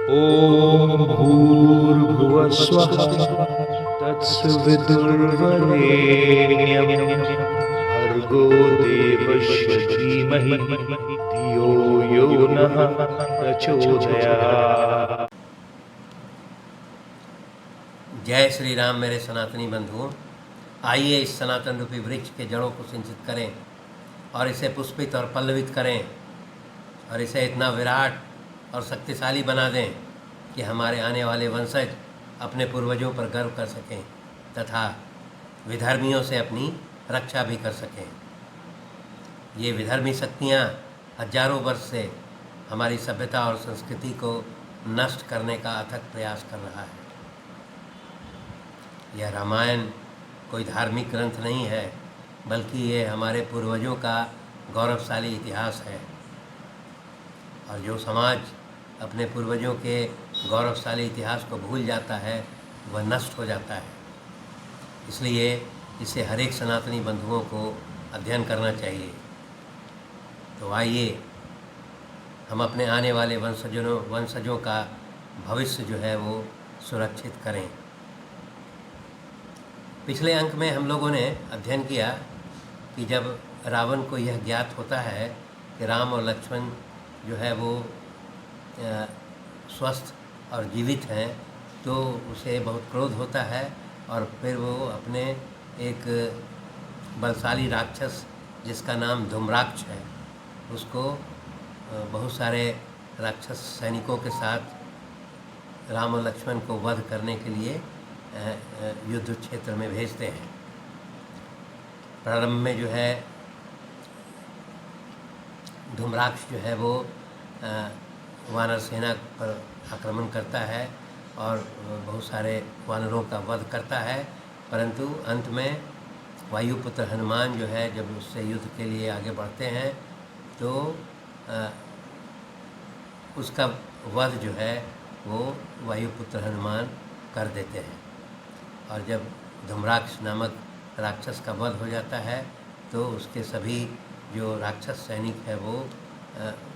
ॐ भूर्भुवः स्वः तत्सवितुर्वरेण्यं भर्गो देवस्य धीमहि धियो यो नः प्रचोदयात्। जय श्री राम मेरे सनातनी बंधुओं। आइए इस सनातन रूपी वृक्ष के जड़ों को सिंचित करें और इसे पुष्पित और पल्लवित करें और इसे इतना विराट और शक्तिशाली बना दें कि हमारे आने वाले वंशज अपने पूर्वजों पर गर्व कर सकें तथा विधर्मियों से अपनी रक्षा भी कर सकें। ये विधर्मी शक्तियाँ हजारों वर्ष से हमारी सभ्यता और संस्कृति को नष्ट करने का अथक प्रयास कर रहा है। यह रामायण कोई धार्मिक ग्रंथ नहीं है, बल्कि ये हमारे पूर्वजों का गौरवशाली इतिहास है। और जो समाज अपने पूर्वजों के गौरवशाली इतिहास को भूल जाता है वह नष्ट हो जाता है। इसलिए इसे हर एक सनातनी बंधुओं को अध्ययन करना चाहिए। तो आइए हम अपने आने वाले वंशजों का भविष्य जो है वो सुरक्षित करें। पिछले अंक में हम लोगों ने अध्ययन किया कि जब रावण को यह ज्ञात होता है कि राम और लक्ष्मण जो है वो स्वस्थ और जीवित हैं, तो उसे बहुत क्रोध होता है और फिर वो अपने एक बलशाली राक्षस जिसका नाम धूम्राक्ष है उसको बहुत सारे राक्षस सैनिकों के साथ राम और लक्ष्मण को वध करने के लिए युद्ध क्षेत्र में भेजते हैं। प्रारंभ में जो है धूम्राक्ष जो है वो वानर सेना पर आक्रमण करता है और बहुत सारे वानरों का वध करता है, परंतु अंत में वायुपुत्र हनुमान जो है जब उससे युद्ध के लिए आगे बढ़ते हैं तो उसका वध जो है वो वायुपुत्र हनुमान कर देते हैं। और जब धूम्राक्ष नामक राक्षस का वध हो जाता है तो उसके सभी जो राक्षस सैनिक है वो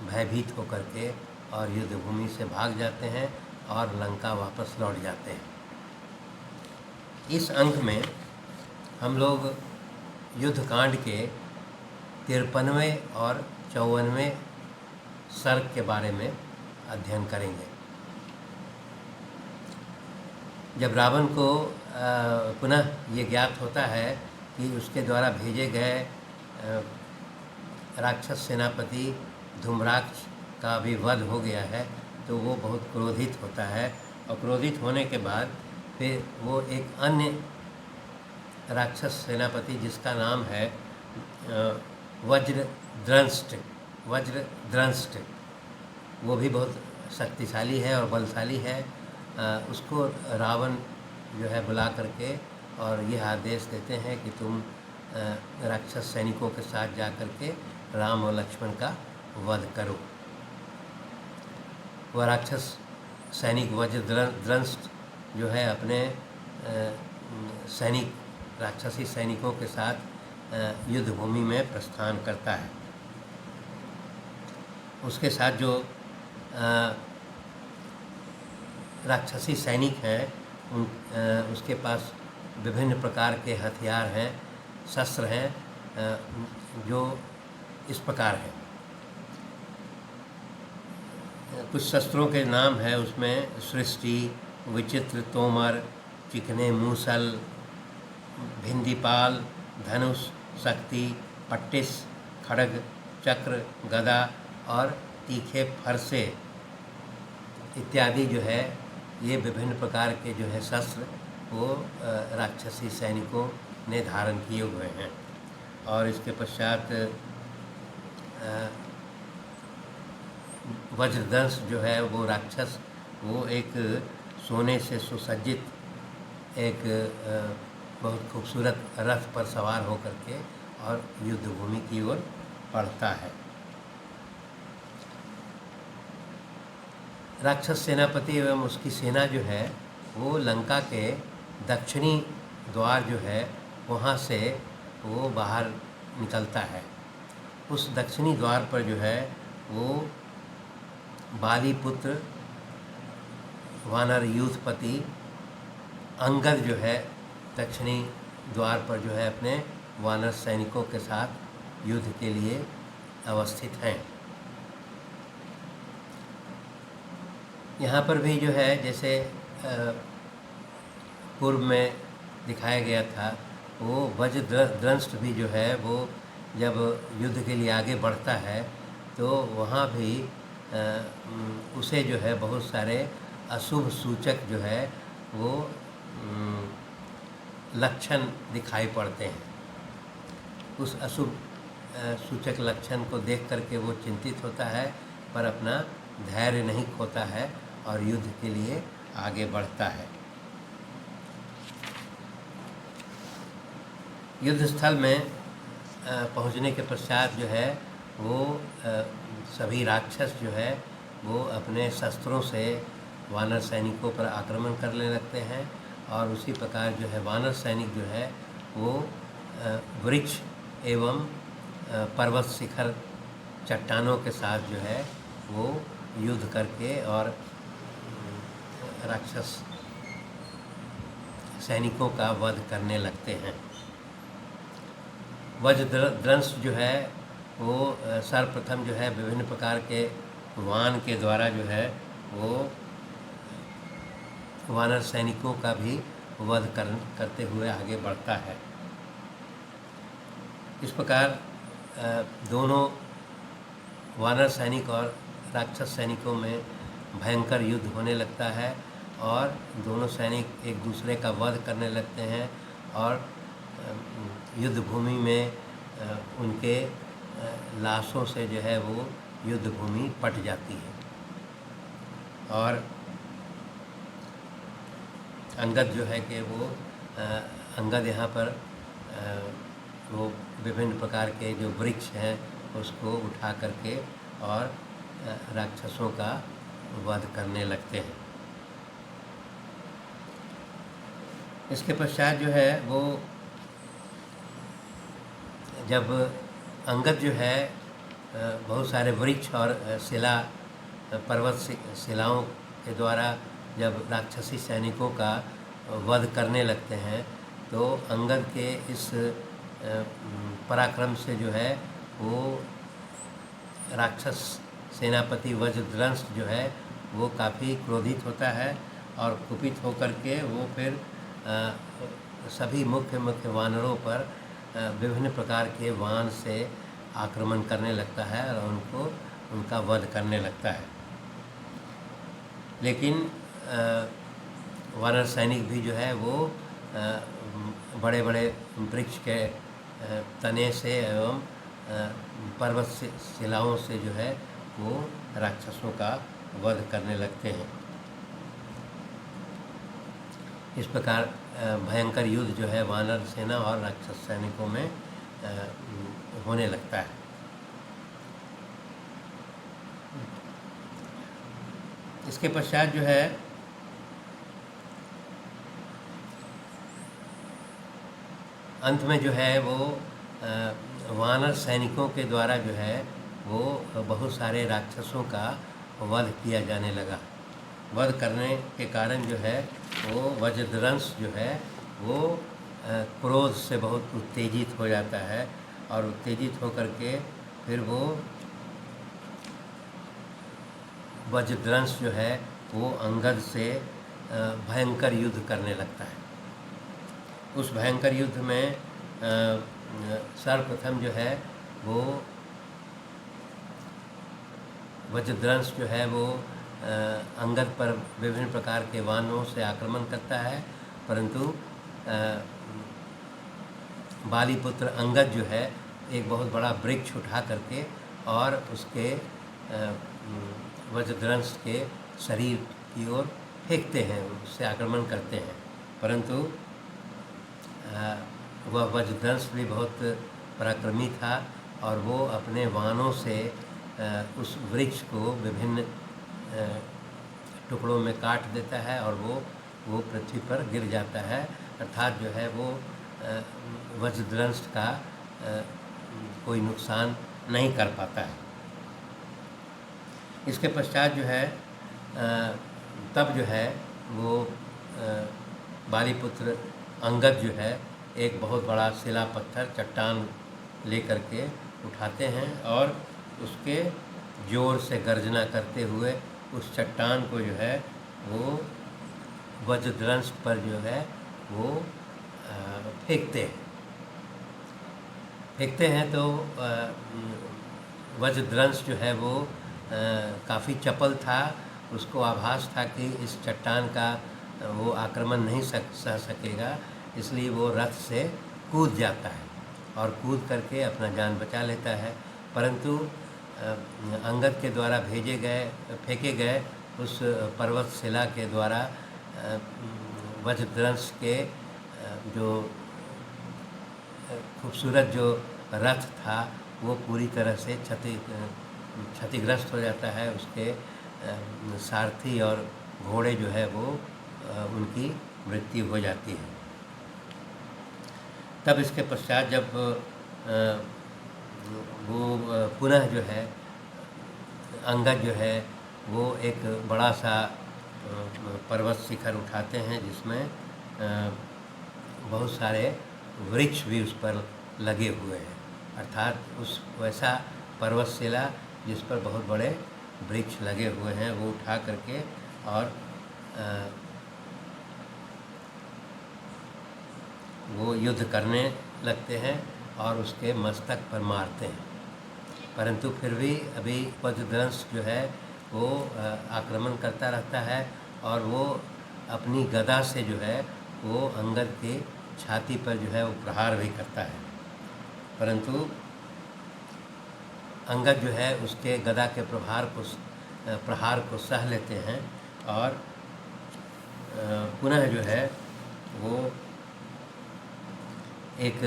भयभीत होकर के और युद्ध भूमि से भाग जाते हैं और लंका वापस लौट जाते हैं। इस अंक में हम लोग युद्धकांड के 53वें और 54वें सर्ग के बारे में अध्ययन करेंगे। जब रावण को पुनः ये ज्ञात होता है कि उसके द्वारा भेजे गए राक्षस सेनापति धूम्राक्ष का भी वध हो गया है तो वो बहुत क्रोधित होता है और क्रोधित होने के बाद फिर वो एक अन्य राक्षस सेनापति जिसका नाम है वज्रद्रंष्ट, वो भी बहुत शक्तिशाली है और बलशाली है। उसको रावण जो है बुला करके और यह आदेश देते हैं कि तुम राक्षस सैनिकों के साथ जा कर के राम और लक्ष्मण का वध करो। वह राक्षस सैनिक वज्रद्रंष्ट जो है अपने राक्षसी सैनिकों के साथ युद्ध भूमि में प्रस्थान करता है। उसके साथ जो राक्षसी सैनिक हैं उसके पास विभिन्न प्रकार के हथियार हैं, शस्त्र हैं, जो इस प्रकार है। कुछ शस्त्रों के नाम है उसमें सृष्टि, विचित्र तोमर, चिकने मूसल, भिंदीपाल, धनुष, शक्ति, पट्टिस, खड्ग, चक्र, गदा और तीखे फरसे इत्यादि जो है ये विभिन्न प्रकार के जो है शस्त्र वो राक्षसी सैनिकों ने धारण किए हुए हैं। और इसके पश्चात वज्रदंश जो है वो राक्षस वो एक सोने से सुसज्जित एक बहुत खूबसूरत रथ पर सवार होकर के और युद्ध भूमि की ओर बढ़ता है। राक्षस सेनापति एवं उसकी सेना जो है वो लंका के दक्षिणी द्वार जो है वहाँ से वो बाहर निकलता है। उस दक्षिणी द्वार पर जो है वो बाली पुत्र वानर यूथपति अंगद जो है दक्षिणी द्वार पर जो है अपने वानर सैनिकों के साथ युद्ध के लिए अवस्थित हैं। यहाँ पर भी जो है जैसे पूर्व में दिखाया गया था, वो वज्रदंष्ट भी जो है वो जब युद्ध के लिए आगे बढ़ता है तो वहाँ भी उसे जो है बहुत सारे अशुभ सूचक जो है वो लक्षण दिखाई पड़ते हैं। उस अशुभ सूचक लक्षण को देख करके वो चिंतित होता है, पर अपना धैर्य नहीं खोता है और युद्ध के लिए आगे बढ़ता है। युद्ध स्थल में पहुंचने के पश्चात जो है वो सभी राक्षस जो है वो अपने शस्त्रों से वानर सैनिकों पर आक्रमण करने लगते हैं, और उसी प्रकार जो है वानर सैनिक जो है वो वृक्ष एवं पर्वत शिखर चट्टानों के साथ जो है वो युद्ध करके और राक्षस सैनिकों का वध करने लगते हैं। वज्रदंश जो है वो सर्वप्रथम जो है विभिन्न प्रकार के वान के द्वारा जो है वो वानर सैनिकों का भी वध करते हुए आगे बढ़ता है। इस प्रकार दोनों वानर सैनिक और राक्षस सैनिकों में भयंकर युद्ध होने लगता है, और दोनों सैनिक एक दूसरे का वध करने लगते हैं, और युद्ध भूमि में उनके लाशों से जो है वो युद्ध भूमि पट जाती है। और अंगद जो है कि वो अंगद यहाँ पर वो विभिन्न प्रकार के जो वृक्ष हैं उसको उठा करके और राक्षसों का वध करने लगते हैं। इसके पश्चात जो है वो जब अंगद जो है बहुत सारे वृक्ष और शिला पर्वत शिलाओं के द्वारा जब राक्षसी सैनिकों का वध करने लगते हैं, तो अंगद के इस पराक्रम से जो है वो राक्षस सेनापति वज्रदंश जो है वो काफ़ी क्रोधित होता है, और कुपित होकर के वो फिर सभी मुख्य वानरों पर विभिन्न प्रकार के वान से आक्रमण करने लगता है और उनका वध करने लगता है। लेकिन वानर सैनिक भी जो है वो बड़े बड़े वृक्ष के तने से एवं पर्वत शिलाओं से जो है वो राक्षसों का वध करने लगते हैं। इस प्रकार भयंकर युद्ध जो है वानर सेना और राक्षस सैनिकों में होने लगता है। इसके पश्चात जो है अंत में जो है वो वानर सैनिकों के द्वारा जो है वो बहुत सारे राक्षसों का वध किया जाने लगा। वध करने के कारण जो है वो वज्रदंश जो है वो क्रोध से बहुत उत्तेजित हो जाता है, और उत्तेजित होकर के फिर वो वज्रदंश जो है वो अंगद से भयंकर युद्ध करने लगता है। उस भयंकर युद्ध में सर्वप्रथम जो है वो वज्रदंश जो है वो अंगद पर विभिन्न प्रकार के वानरों से आक्रमण करता है, परंतु बालीपुत्र अंगद जो है एक बहुत बड़ा वृक्ष उठा करके और उसके वज्रदंश के शरीर की ओर फेंकते हैं, उससे आक्रमण करते हैं, परंतु वह वज्रदंश भी बहुत पराक्रमी था और वो अपने वानों से उस वृक्ष को विभिन्न टुकड़ों में काट देता है और वो पृथ्वी पर गिर जाता है, अर्थात जो है वो वज्रदंश का कोई नुकसान नहीं कर पाता है। इसके पश्चात जो है तब जो है वो बालीपुत्र अंगद जो है एक बहुत बड़ा शिला पत्थर चट्टान लेकर के उठाते हैं और उसके ज़ोर से गर्जना करते हुए उस चट्टान को जो है वो वज्रदंश पर जो है वो फेंकते हैं तो वज्रदंश जो है वो काफ़ी चपल था। उसको आभास था कि इस चट्टान का वो आक्रमण नहीं सह सकेगा, इसलिए वो रथ से कूद जाता है और कूद करके अपना जान बचा लेता है। परंतु अंगद के द्वारा फेंके गए उस पर्वत शिला के द्वारा वज्रदंश के जो खूबसूरत जो रथ था वो पूरी तरह से क्षतिग्रस्त हो जाता है। उसके सारथी और घोड़े जो है वो उनकी मृत्यु हो जाती है। तब इसके पश्चात जब वो पुनः जो है अंगद जो है वो एक बड़ा सा पर्वत शिखर उठाते हैं जिसमें बहुत सारे वृक्ष भी उस पर लगे हुए हैं, अर्थात उस वैसा पर्वत शिला जिस पर बहुत बड़े वृक्ष लगे हुए हैं वो उठा करके और वो युद्ध करने लगते हैं और उसके मस्तक पर मारते हैं। परंतु फिर भी अभी वज्रदंश जो है वो आक्रमण करता रहता है और वो अपनी गदा से जो है वो अंगद की छाती पर जो है वो प्रहार भी करता है। परंतु अंगद जो है उसके गदा के प्रहार को सह लेते हैं और पुनः जो है वो एक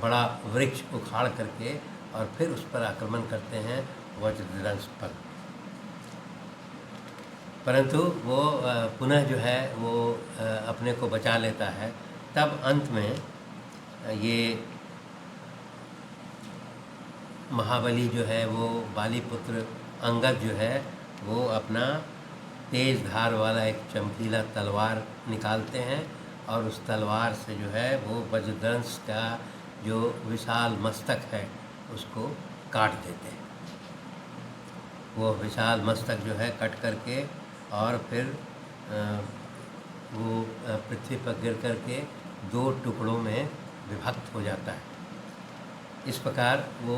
बड़ा वृक्ष उखाड़ करके और फिर उस पर आक्रमण करते हैं वज्रदंश पर। परंतु वो पुनः जो है वो अपने को बचा लेता है। तब अंत में ये महाबली जो है वो बालीपुत्र अंगद जो है वो अपना तेज धार वाला एक चमकीला तलवार निकालते हैं और उस तलवार से जो है वो वज्रदंश का जो विशाल मस्तक है उसको काट देते हैं। वो विशाल मस्तक जो है कट करके और फिर वो पृथ्वी पर गिर करके 2 टुकड़ों में विभक्त हो जाता है। इस प्रकार वो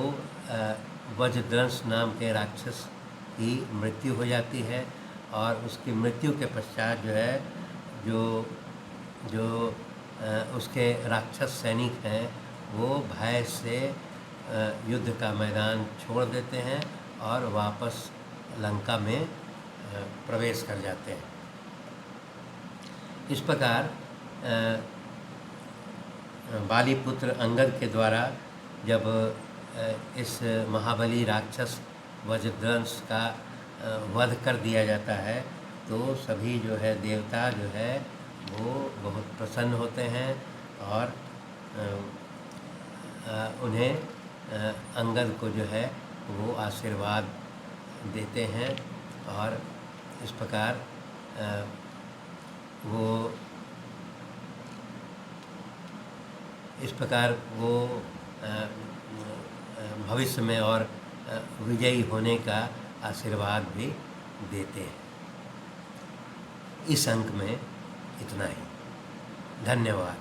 वज्रदंश नाम के राक्षस की मृत्यु हो जाती है और उसकी मृत्यु के पश्चात जो है जो उसके राक्षस सैनिक हैं वो भय से युद्ध का मैदान छोड़ देते हैं और वापस लंका में प्रवेश कर जाते हैं। इस प्रकार बालीपुत्र अंगद के द्वारा जब इस महाबली राक्षस वज्रदंश का वध कर दिया जाता है तो सभी जो है देवता जो है वो बहुत प्रसन्न होते हैं और उन्हें अंगद को जो है वो आशीर्वाद देते हैं और इस प्रकार वो भविष्य में और विजयी होने का आशीर्वाद भी देते हैं। इस अंक में इतना ही। धन्यवाद।